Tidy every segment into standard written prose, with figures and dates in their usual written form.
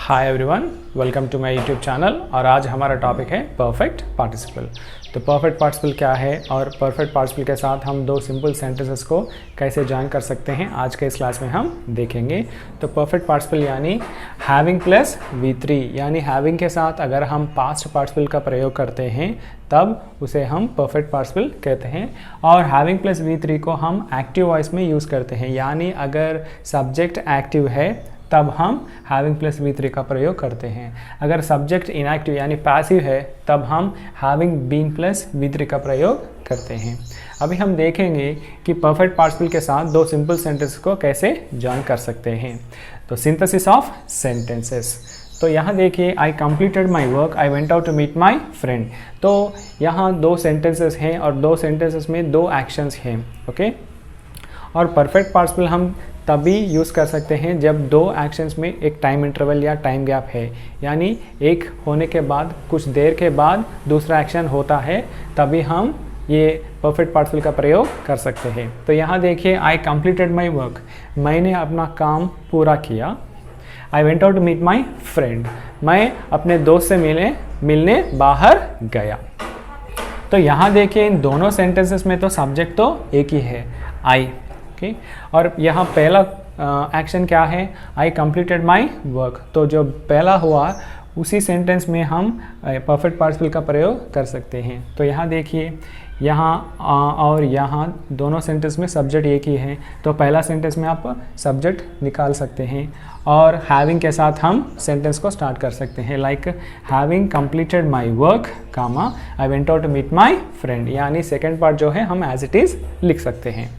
Hi everyone, welcome to my YouTube channel. और आज हमारा टॉपिक है परफेक्ट पार्टिसिपल। तो परफेक्ट पार्टिसिपल क्या है और परफेक्ट पार्टिसिपल के साथ हम दो सिंपल सेंटेंसेस को कैसे ज्वाइन कर सकते हैं, आज के इस क्लास में हम देखेंगे। तो परफेक्ट पार्टिसिपल यानी हैविंग प्लस V3, यानी हैविंग के साथ अगर हम पास्ट पार्टिसिपल का प्रयोग करते हैं तब उसे हम परफेक्ट पार्टिसिपल कहते हैं। और हैविंग प्लस V3 को हम एक्टिव वॉइस में यूज़ करते हैं, यानी अगर सब्जेक्ट एक्टिव है तब हम हैविंग प्लस V3 का प्रयोग करते हैं। अगर सब्जेक्ट इनएक्टिव यानी पैसिव है तब हम हैविंग बीन प्लस V3 का प्रयोग करते हैं। अभी हम देखेंगे कि परफेक्ट पार्टिसिपल के साथ दो सिंपल सेंटेंस को कैसे जॉइन कर सकते हैं। तो सिंथेसिस ऑफ सेंटेंसेस। तो यहाँ देखिए, I completed my work, I went out to meet my friend. तो यहाँ दो सेंटेंसेस हैं और दो सेंटेंसेस में दो एक्शंस हैं, ओके। और परफेक्ट पार्टिसिपल हम तभी यूज़ कर सकते हैं जब दो एक्शंस में एक टाइम इंटरवल या टाइम गैप है, यानी एक होने के बाद कुछ देर के बाद दूसरा एक्शन होता है, तभी हम ये परफेक्ट पार्टिसिपल का प्रयोग कर सकते हैं। तो यहाँ देखिए, आई कंप्लीटेड माई वर्क, मैंने अपना काम पूरा किया। I went out to meet my friend, मैं अपने दोस्त से मिलने बाहर गया। तो यहाँ देखिए, इन दोनों सेंटेंसेस में तो सब्जेक्ट तो एक ही है, आई, ओके। और यहाँ पहला एक्शन क्या है, आई कंप्लीटेड माई वर्क। तो जो पहला हुआ उसी सेंटेंस में हम परफेक्ट पार्टिसिपल का प्रयोग कर सकते हैं। तो यहाँ देखिए, यहाँ और यहाँ दोनों सेंटेंस में सब्जेक्ट एक ही है, तो पहला सेंटेंस में आप सब्जेक्ट निकाल सकते हैं और हैविंग के साथ हम सेंटेंस को स्टार्ट कर सकते हैं, like having completed my work comma I went out to meet my friend, यानी सेकेंड पार्ट जो है हम एज इट इज़ लिख सकते हैं।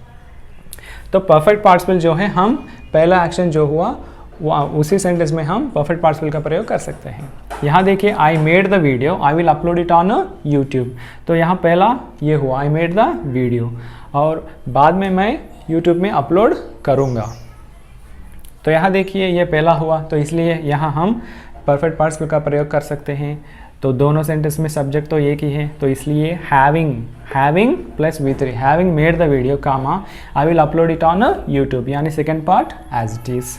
तो परफेक्ट पार्टिसिपल जो है, हम पहला एक्शन जो हुआ वो उसी सेंटेंस में हम परफेक्ट पार्टिसिपल का प्रयोग कर सकते हैं। यहाँ देखिए, I made the video, I will upload it on YouTube. तो यहाँ पहला ये हुआ, आई मेड द वीडियो, और बाद में मैं यूट्यूब में अपलोड करूँगा। तो यहाँ देखिए, ये पहला हुआ, तो इसलिए यहाँ हम परफेक्ट पार्टिसिपल का प्रयोग कर सकते हैं। तो दोनों सेंटेंस में सब्जेक्ट तो एक ही है, तो इसलिए having plus V3, having made the video comma I will upload it on YouTube, यानी second part as it is.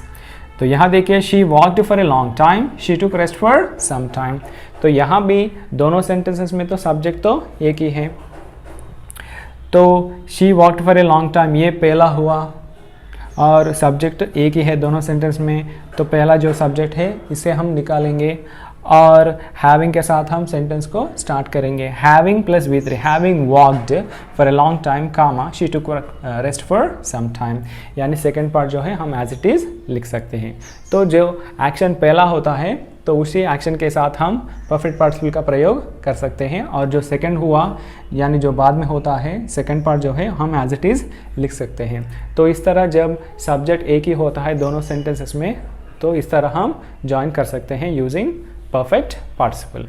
तो यहाँ देखिए, she walked for a long time, she took rest for some time. तो यहाँ भी दोनों sentences में तो सब्जेक्ट तो एक ही है। तो she walked for a long time ये पहला हुआ और सब्जेक्ट एक ही है दोनों सेंटेंस में, तो पहला जो सब्जेक्ट है इसे हम निकालेंगे और हैविंग के साथ हम सेंटेंस को स्टार्ट करेंगे। Having plus V3, having walked for a long time comma she took rest for some time, यानी सेकेंड पार्ट जो है हम एज इट इज़ लिख सकते हैं। तो जो एक्शन पहला होता है तो उसी एक्शन के साथ हम परफेक्ट पार्टिसिपल का प्रयोग कर सकते हैं, और जो सेकेंड हुआ यानी जो बाद में होता है सेकेंड पार्ट जो है हम एज इट इज़ लिख सकते हैं। तो इस तरह जब सब्जेक्ट एक ही होता है दोनों सेंटेंसेस में, तो इस तरह हम ज्वाइन कर सकते हैं यूजिंग परफेक्ट पार्टिसिपल।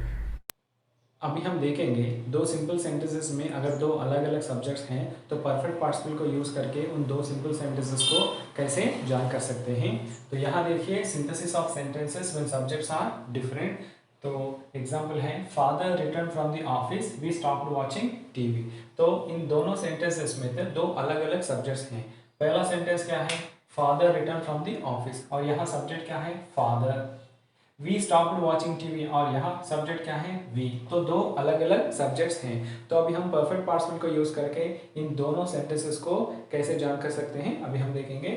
अभी हम देखेंगे दो सिंपल सेंटेंसेस में अगर दो अलग अलग सब्जेक्ट्स हैं तो परफेक्ट पार्टिसिपल को यूज़ करके उन दो सिंपल सेंटेंसेस को कैसे ज्वाइन कर सकते हैं। तो यहाँ देखिए, synthesis of sentences when subjects are different. तो एग्जांपल है, father return from the office, we stopped watching TV. तो इन दोनों सेंटेंसेस में तो दो अलग अलग सब्जेक्ट्स हैं। पहला सेंटेंस क्या है, father return from the office, और यहाँ सब्जेक्ट क्या है, father. We stopped watching TV, और यहाँ सब्जेक्ट क्या है, वी। तो दो अलग अलग सब्जेक्ट्स हैं। तो अभी हम परफेक्ट पार्टिसिपल को यूज करके इन दोनों सेंटेंसेस को कैसे ज्वाइन कर सकते हैं अभी हम देखेंगे।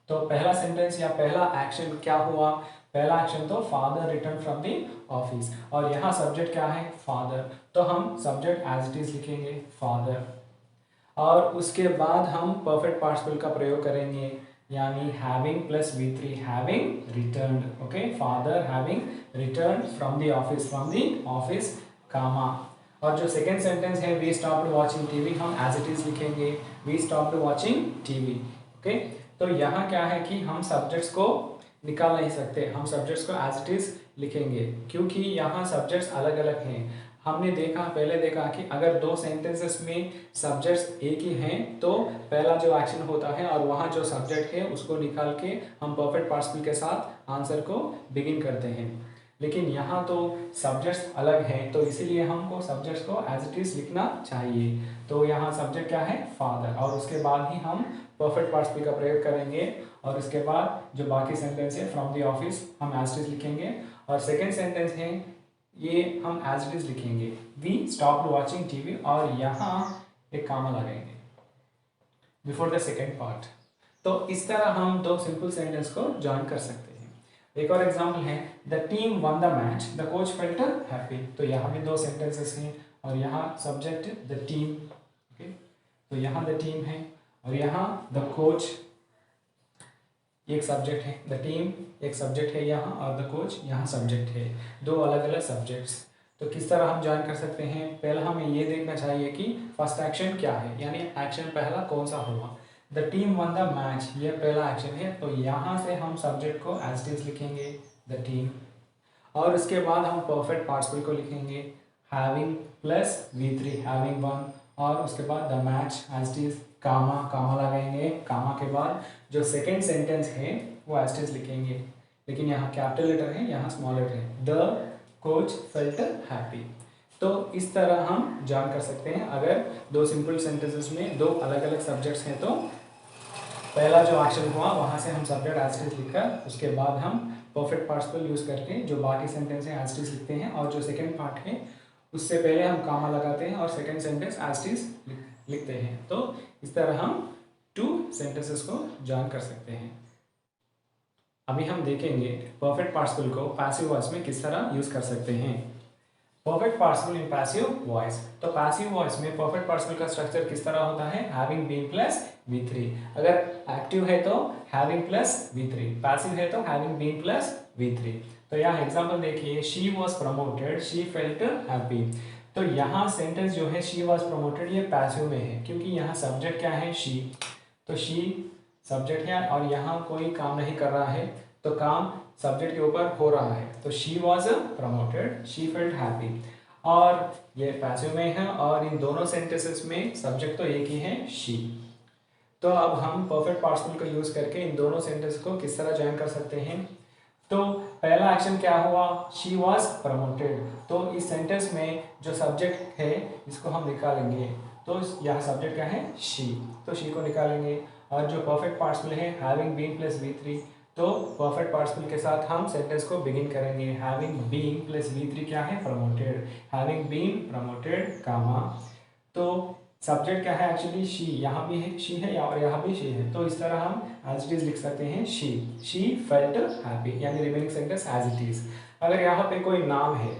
तो पहला सेंटेंस या पहला एक्शन क्या हुआ, पहला एक्शन तो father return from the office, और यहाँ सब्जेक्ट क्या है, फादर। तो हम सब्जेक्ट एज इट इज लिखेंगे, फादर, और उसके बाद हम परफेक्ट पार्टिसिपल का प्रयोग करेंगे, यानी having plus V3, having returned, okay. Father having returned from the office comma, और जो सेकेंड सेंटेंस है, वी स्टॉप्ड वाचिंग टीवी, हम एज इट इज लिखेंगे, we stopped watching TV, okay. तो यहाँ क्या है कि हम सब्जेक्ट्स को निकाल नहीं सकते, हम सब्जेक्ट्स को एज इट इज लिखेंगे क्योंकि यहाँ सब्जेक्ट्स अलग अलग हैं। हमने पहले देखा कि अगर दो सेंटेंसेस में सब्जेक्ट्स एक ही हैं तो पहला जो एक्शन होता है और वहाँ जो सब्जेक्ट है उसको निकाल के हम परफेक्ट पार्टिसिपल के साथ आंसर को बिगिन करते हैं। लेकिन यहाँ तो सब्जेक्ट्स अलग हैं, तो इसीलिए हमको सब्जेक्ट्स को एज इट इज लिखना चाहिए। तो यहाँ सब्जेक्ट क्या है, फादर, और उसके बाद ही हम परफेक्ट पार्टिसिपल का प्रयोग करेंगे, और उसके बाद जो बाकी सेंटेंस है फ्रॉम द ऑफिस हम एज इट इज लिखेंगे, और सेकेंड सेंटेंस है ये हम एज इट इज लिखेंगे, वी स्टॉप्ड वॉचिंग टीवी, और यहाँ एक कामा लगाएंगे बिफोर द सेकेंड पार्ट। तो इस तरह हम दो सिंपल सेंटेंस को जॉइन कर सकते हैं। एक और एग्जांपल है, the team one the match, the coach felt happy. तो यहाँ भी दो सेंटेंसेस हैं, और यहाँ सब्जेक्ट द टीम, ओके, तो यहाँ द टीम है, और यहाँ द कोच एक सब्जेक्ट है, द टीम एक सब्जेक्ट है यहाँ, और द कोच यहाँ सब्जेक्ट है, दो अलग अलग सब्जेक्ट्स। तो किस तरह हम ज्वाइन कर सकते हैं, पहला हमें ये देखना चाहिए कि फर्स्ट एक्शन क्या है, यानी एक्शन पहला कौन सा हुआ। The team one the match, ये पहला एक्शन है, तो यहाँ से हम सब्जेक्ट को एज इट इज लिखेंगे द टीम, और उसके बाद हम परफेक्ट पार्टिसिपल को लिखेंगे having plus V3 having one, और उसके बाद the match as it is comma, comma लगाएंगे, कामा के बाद जो सेकेंड सेंटेंस है वो एज इट इज लिखेंगे, लेकिन यहाँ कैपिटल लेटर है, यहाँ स्मॉल लेटर है, द कोच फेल्ट हैप्पी। तो इस तरह हम जान कर सकते हैं, अगर दो सिंपल सेंटेंसेस में दो अलग अलग सब्जेक्ट्स हैं तो पहला जो एक्शन हुआ वहाँ से हम सब्जेक्ट एज इट इज लिखकर उसके बाद हम परफेक्ट पार्टिसिपल यूज़ करके जो बाकी सेंटेंस है एज इट इज लिखते हैं, और जो सेकेंड पार्ट है उससे पहले हम कामा लगाते हैं और second sentence as it is लिखते हैं। तो इस तरह हम टू सेंटेंसेस को जॉइन कर सकते हैं। अभी हम देखेंगे परफेक्ट पार्टिसिपल को पैसिव वॉइस में किस तरह यूज कर सकते हैं। Perfect participle in passive voice, तो पैसिव वॉइस में परफेक्ट पार्टिसिपल का स्ट्रक्चर किस तरह होता है, हैविंग बीन प्लस V3। अगर एक्टिव है तो हैविंग प्लस V3, पैसिव है तो हैविंग बीन प्लस V3। तो यहाँ एग्जांपल देखिए, she was promoted, she felt happy. तो यहाँ सेंटेंस जो है शी वॉज प्रमोटेड ये पैसिव में है, क्योंकि यहाँ सब्जेक्ट क्या है, शी, तो शी सब्जेक्ट है और यहाँ कोई काम नहीं कर रहा है, तो काम सब्जेक्ट के ऊपर हो रहा है, तो she was promoted, she felt happy, और ये पैसिव में है, और इन दोनों सेंटेंसेस में सब्जेक्ट तो एक ही है, शी। तो अब हम परफेक्ट पार्टिसिपल का यूज करके इन दोनों सेंटेंस को किस तरह ज्वाइन कर सकते हैं। तो पहला एक्शन क्या हुआ, शी वॉज प्रमोटेड, तो इस सेंटेंस में जो सब्जेक्ट है इसको हम निकालेंगे, तो यहाँ सब्जेक्ट क्या है, शी, तो शी को निकालेंगे, और जो परफेक्ट पार्टिसिपल है हैविंग बीन प्लस V3, तो परफेक्ट पार्टिसिपल के साथ हम सेंटेंस को बिगिन करेंगे, हैविंग बीन प्लस V3 क्या है, प्रमोटेड, हैविंग बीन प्रमोटेड कामा, तो सब्जेक्ट क्या है एक्चुअली शी, यहाँ भी है शी है और यहाँ भी शी है, तो इस तरह हम एज इट इज लिख सकते हैं शी फेल्ट हैप्पी, यानी remaining sentence as it is. अगर यहाँ पे कोई नाम है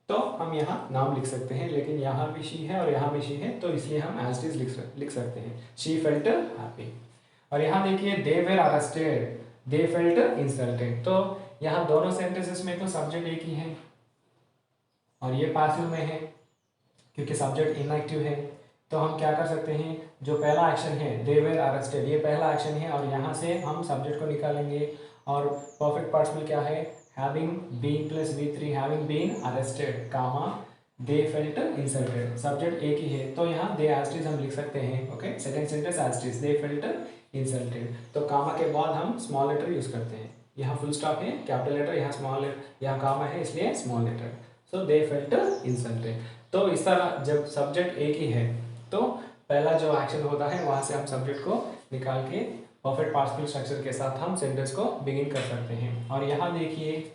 तो हम यहाँ नाम लिख सकते हैं, लेकिन यहाँ भी शी है और यहाँ भी शी है, तो इसलिए हम एज इट इज लिख सकते हैं शी फेल्ट हैप्पी। और यहाँ देखिए they were arrested, they felt insulted, तो यहाँ दोनों सेंटेंसेस में तो सब्जेक्ट एक ही है और ये पैसिव में है क्योंकि सब्जेक्ट इनएक्टिव है, तो हम क्या कर सकते हैं, जो पहला एक्शन है दे वर अरेस्टेड, ये पहला एक्शन है और यहाँ से हम सब्जेक्ट को निकालेंगे, और परफेक्ट पार्टिसिपल क्या है, having been plus V3 having been arrested comma they felt insulted, subject एक ही है, तो यहाँ दे एज इट इज हम लिख सकते हैं, okay, second sentence as it is they felt insulted, तो कामा के बाद हम स्मॉल लेटर यूज करते हैं, यहाँ फुल स्टॉप है, कैपिटल लेटर, यहाँ स्मॉल लेटर, यहाँ कामा है इसलिए small letter, so they felt insulted. तो इस तरह जब सब्जेक्ट एक ही है तो पहला जो एक्शन होता है वहाँ से हम सब्जेक्ट को निकाल के परफेक्ट पार्टिसिपल स्ट्रक्चर के साथ हम सेंटेंस को बिगिन कर सकते हैं। और यहाँ देखिए,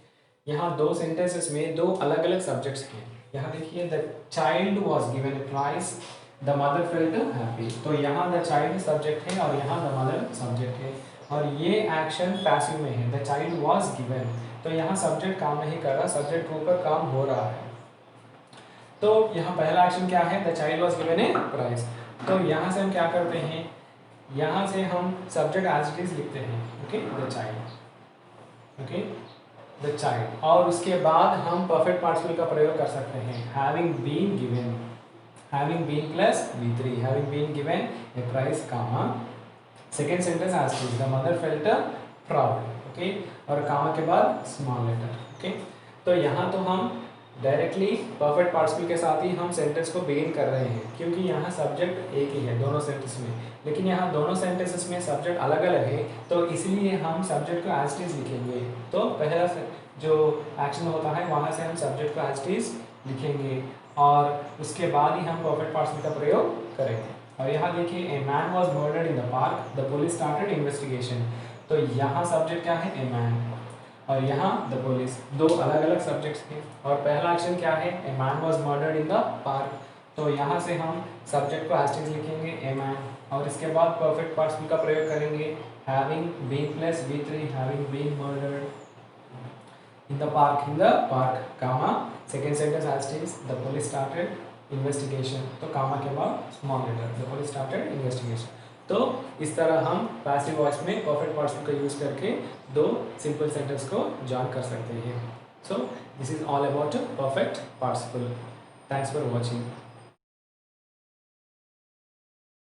यहाँ दो सेंटेंसेस में दो अलग अलग सब्जेक्ट्स हैं। यहाँ देखिए the child was given a prize, the mother felt happy, तो यहाँ द चाइल्ड सब्जेक्ट है और यहाँ द मदर सब्जेक्ट है, और ये एक्शन पैसिव में है, द चाइल्ड वॉज गिवन, तो यहाँ सब्जेक्ट काम नहीं कर रहा, सब्जेक्ट के ऊपर काम हो रहा है। तो यहाँ पहला एक्शन क्या है, the child was given a prize, तो यहाँ से हम क्या करते हैं, यहाँ से हम सब्जेक्ट एज इट इज लिखते हैं, okay, the child, okay, the child, और उसके बाद हम परफेक्ट पार्टिसिपल का प्रयोग कर सकते हैं, having been given, having been plus V3 having been given a prize comma, second sentence as it is the mother felt proud, okay, और कामा के बाद स्मॉल लेटर, ओके। तो यहाँ तो हम डायरेक्टली परफेक्ट पार्टिसिपल के साथ ही हम सेंटेंस को बिगिन कर रहे हैं, क्योंकि यहाँ सब्जेक्ट एक ही है दोनों सेंटेंस में, लेकिन यहाँ दोनों सेंटेंसेस में सब्जेक्ट अलग अलग है, तो इसलिए हम सब्जेक्ट को एज इट इज लिखेंगे। तो पहला जो एक्शन होता है वहाँ से हम सब्जेक्ट को एज इट इज लिखेंगे और उसके बाद ही हम परफेक्ट पार्टिसिपल का प्रयोग करेंगे। और यहाँ देखिए, a man was murdered in the park, the police started investigation. तो यहाँ सब्जेक्ट क्या है? ए मैन, और यहाँ द पुलिस, दो अलग अलग सब्जेक्ट्स हैं। और पहला एक्शन क्या है? A man was murdered in the park, तो यहाँ से हम सब्जेक्ट को एज इट इज लिखेंगे ए मैन, और इसके बाद परफेक्ट पार्टिसिपल का प्रयोग करेंगे having been plus V3, having been murdered in the park, in the park, comma second sentence as it is, the police started investigation, तो comma के बाद small letter, the police started investigation. तो इस तरह हम पैसिव वॉइस में perfect participle का use करके दो सिंपल सेंटेंस को जॉइन कर सकते हैं। So this is all about perfect participle. Thanks for watching.